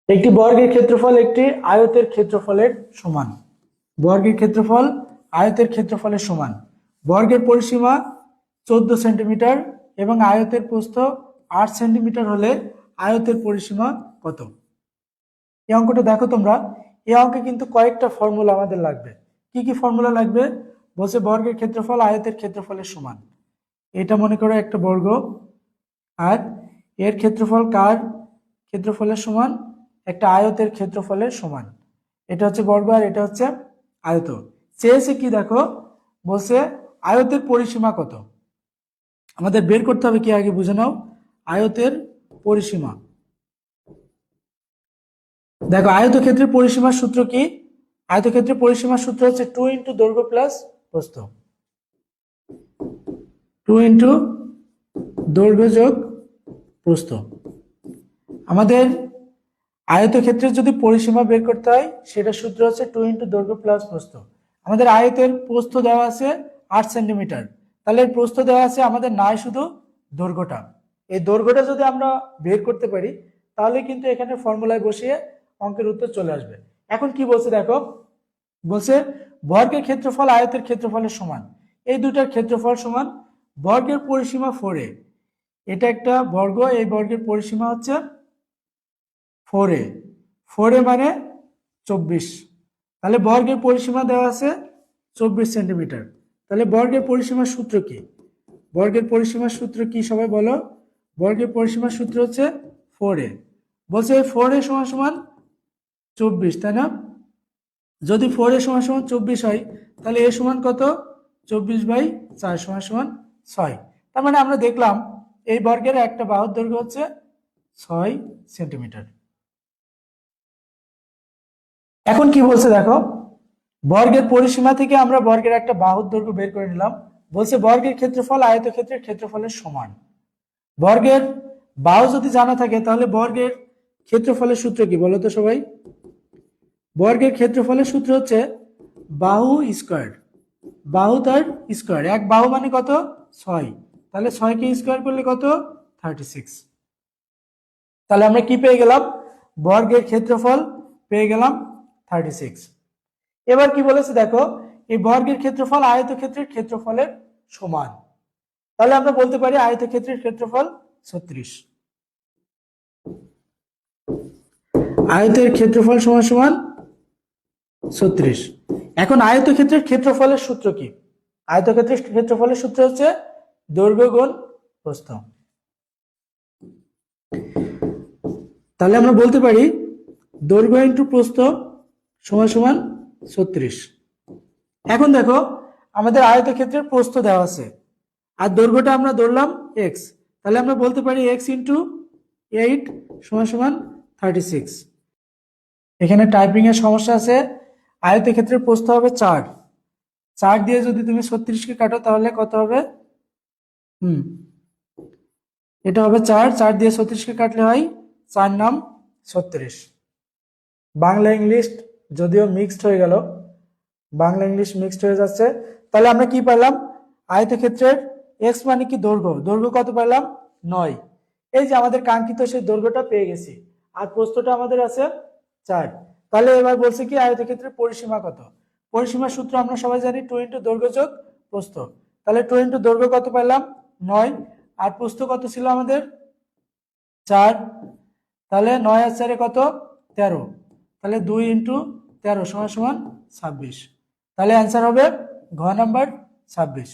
একটি বর্গের ক্ষেত্রফল একটি আয়তের ক্ষেত্রফলের সমান। বর্গের ক্ষেত্রফল আয়তের ক্ষেত্রফলের সমান। বর্গের পরিসীমা 14 সেন্টিমিটার এবং আয়তের প্রস্থ 8 সেন্টিমিটার হলে আয়তের পরিসীমা কত? এই অঙ্কটা দেখো তোমরা। এই অঙ্কে কিন্তু কয়েকটা ফর্মুলা আমাদের লাগবে। কি কি ফর্মুলা লাগবে? বলছে বর্গের ক্ষেত্রফল আয়তের ক্ষেত্রফলের সমান। এটা মনে করো একটা বর্গ, আর এর ক্ষেত্রফল কার ক্ষেত্রফলের সমান? একটা আয়তের ক্ষেত্রফলের সমান। এটা হচ্ছে বর্গ আর এটা হচ্ছে আয়ত। চেয়েছে কি দেখো, বলছে আয়তের পরিসীমা কত। আমাদের বের করতে হবে কি, আগে বুঝে নাও। আয়তের পরিসীমা, দেখো আয়তক্ষেত্রের পরিসীমার সূত্র কি? আয়তক্ষেত্রের পরিসীমার সূত্র হচ্ছে 2 ইন্টু দৈর্ঘ্য প্লাস প্রস্থ। 2 ইন্টু দৈর্ঘ্য যোগ প্রস্থ। আমাদের আয়তক্ষেত্রের যদি পরিসীমা বের করতে হয় সেটা সূত্র হচ্ছে 2 ইন্টু দৈর্ঘ্য প্লাস প্রস্থ। আমাদের আয়তের প্রস্থ দেওয়া আছে 8 সেন্টিমিটার, তাহলে প্রস্থ দেওয়া আছে আমাদের নাই শুধু দৈর্ঘ্যটা। এই দৈর্ঘ্যটা যদি আমরা বের করতে পারি তাহলে কিন্তু এখানে ফর্মুলায় বসিয়ে অঙ্কের উত্তর চলে আসবে। এখন কি বলছে দেখো, বলছে বর্গের ক্ষেত্রফল আয়তের ক্ষেত্রফলের সমান। এই দুটার ক্ষেত্রফল সমান। বর্গের পরিসীমা 4a, এটা একটা বর্গ, এই বর্গের পরিসীমা হচ্ছে 4a। 4a মানে 24। তাহলে বর্গের পরিসীমা দেওয়া আছে 24 সেন্টিমিটার। তাহলে বর্গের পরিসীমার সূত্র কি? বর্গের পরিসীমার সূত্র কি সবাই বলো? বর্গের পরিসীমার সূত্র হচ্ছে 4a। বলছে 4a সমান সমান 24, তাই না? যদি 4a সমান সমান 24 হয় তাহলে a সমান কত? 24/4 সমান সমান 6। তার মানে আমরা দেখলাম এই বর্গের একটা বাহুর দৈর্ঘ্য হচ্ছে 6 সেন্টিমিটার। এখন কি বলছে দেখো, বর্গের পরিসীমা থেকে আমরা বর্গের একটা বাহুর দৈর্ঘ্য বের করে নিলাম। বলছে বর্গের ক্ষেত্রফল আয়তক্ষেত্রের ক্ষেত্রফলের সমান। বর্গের বাহু যদি জানা থাকে তাহলে বর্গের ক্ষেত্রফলের সূত্র কি বলো তো সবাই? বর্গের ক্ষেত্রফলের সূত্র হচ্ছে বাহু স্কয়ার। বাহু তার স্কয়ার। এক বাহু মানে কত? 6। তাহলে 6কে স্কয়ার করলে কত? 36। তাহলে আমরা কি পেয়ে গেলাম? বর্গের ক্ষেত্রফল পেয়ে গেলাম 36। এবার কি বলেছে দেখো, এই বর্গের ক্ষেত্রফল আয়তক্ষেত্রের ক্ষেত্রফলের সমান। তাহলে আমরা বলতে পারি আয়তক্ষেত্রের ক্ষেত্রফল 36। আয়তের ক্ষেত্রফল সমান সমান 36। এখন আয়তক্ষেত্রের ক্ষেত্রফলের সূত্র কি? আয়তক্ষেত্রের ক্ষেত্রফলের সূত্র হচ্ছে দৈর্ঘ্য গুণ প্রস্থ। তাহলে আমরা বলতে পারি দৈর্ঘ্য ইন্টু প্রস্থ সমান সমান 36। এখন দেখো আমাদের আয়তক্ষেত্রের প্রস্থ দেওয়া আছে আর দৈর্ঘ্যটা আমরা ধরলাম x, তাহলে আমরা বলতে পারি x ইন্টু 8 সমান সমান 36। এখানে টাইপিং এর সমস্যা আছে। আয়তক্ষেত্রের প্রস্থ হবে 4। 4 দিয়ে যদি তুমি 36কে কাটো তাহলে কত হবে? এটা হবে 4। 4 দিয়ে 36কে কাটলে হয় 4 নাম 36। বাংলা ইংলিশ যদিও মিক্সড হয়ে গেল, বাংলা ইংলিশ মিক্সড হয়ে যাচ্ছে। তাহলে আমরা কি পেলাম? আয়তক্ষেত্রের এক্স মানে কি দৈর্ঘ্য, দৈর্ঘ্য কত পেলাম? 9। এই যে আমাদের কাঙ্ক্ষিত সেই দৈর্ঘ্যটা পেয়ে গেছি, আর প্রস্থটা আমাদের আছে 4। তাহলে এবার বলছে কি আয়তক্ষেত্রের পরিসীমা কত? পরিসীমার সূত্র আমরা সবাই জানি 2 ইন্টু দৈর্ঘ্য যোগ প্রস্থ। তাহলে 2 ইন্টু দৈর্ঘ্য কত পেলাম? 9। আর প্রস্থ কত ছিল আমাদের? 4। তাহলে 9 আর 4 কত? 13। তাহলে 2 ইন্টু 13 সমান সমান 26। তাহলে অ্যান্সার হবে ঘ নাম্বার 26।